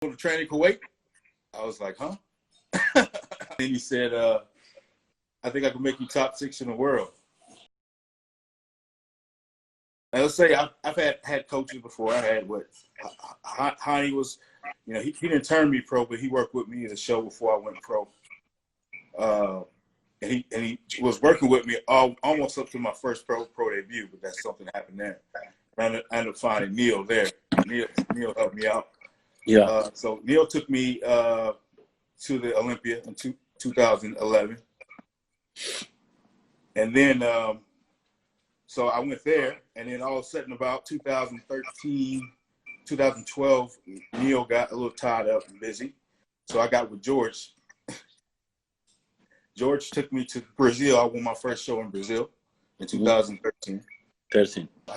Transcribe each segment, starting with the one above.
to train in Kuwait? I was like, huh? And he said, I think I can make you top 6 in the world. Now, let's say I've had coaches before. I had Hani was, you know, he didn't turn me pro, but he worked with me in the show before I went pro. And he was working with me almost up to my first pro debut, but that's something that happened there. I ended up finding Neil there. Neil helped me out. Yeah. So Neil took me to the Olympia in 2011. And then, so I went there, and then all of a sudden about 2013, 2012, Neil got a little tied up and busy. So I got with George. George took me to Brazil. I won my first show in Brazil in 2013. I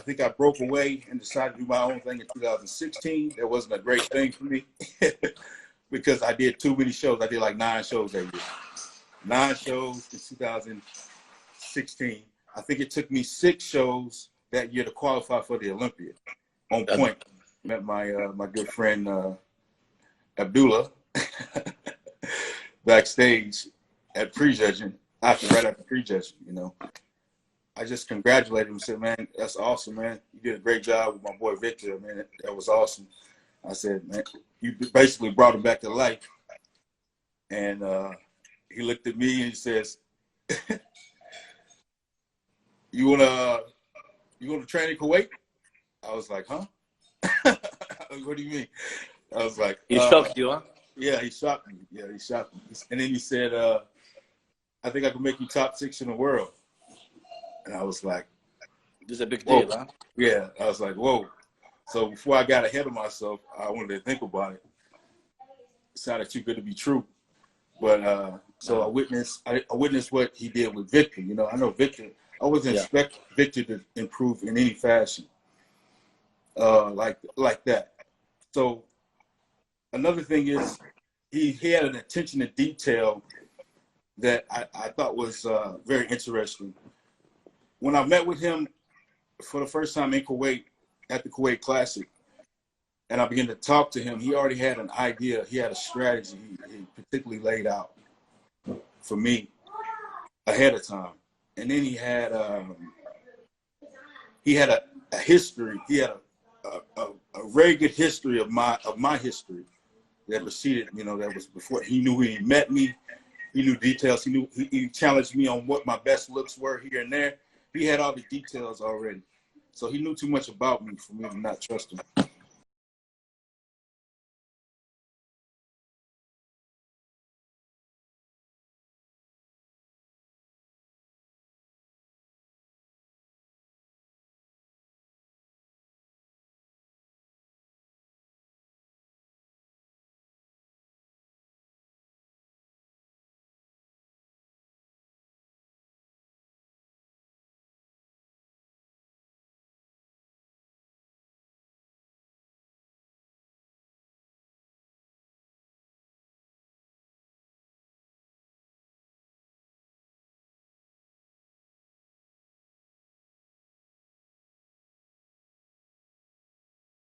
think I broke away and decided to do my own thing in 2016. That wasn't a great thing for me because I did too many shows. I did like 9 shows that year. 9 shows in 2016. I think it took me 6 shows that year to qualify for the Olympia. On point. Met my good friend Abdullah backstage at prejudging, right after prejudging, you know. I just congratulated him and said, man, that's awesome, man. You did a great job with my boy Victor, man. That was awesome. I said, man, you basically brought him back to life. And he looked at me and he says, you wanna train in Kuwait? I was like, huh? What do you mean? I was like, he shocked you, huh? Yeah, he shocked me. Yeah, he shocked me. And then he said, I think I can make you top 6 in the world. And I was like, this is a big deal, huh? Yeah, I was like, whoa. So before I got ahead of myself, I wanted to think about it. It sounded too good to be true. But so I witnessed what he did with Victor. You know, I know Victor, I wasn't expecting Victor to improve in any fashion like that. So another thing is he had an attention to detail that I thought was very interesting. When I met with him for the first time in Kuwait at the Kuwait Classic, and I began to talk to him, he already had an idea. He had a strategy he particularly laid out for me ahead of time. And then he had a history. He had a very good history of my history that preceded, you know, that was before he knew he met me. He knew details. He challenged me on what my best looks were here and there. He had all the details already. So he knew too much about me for me to not trust him.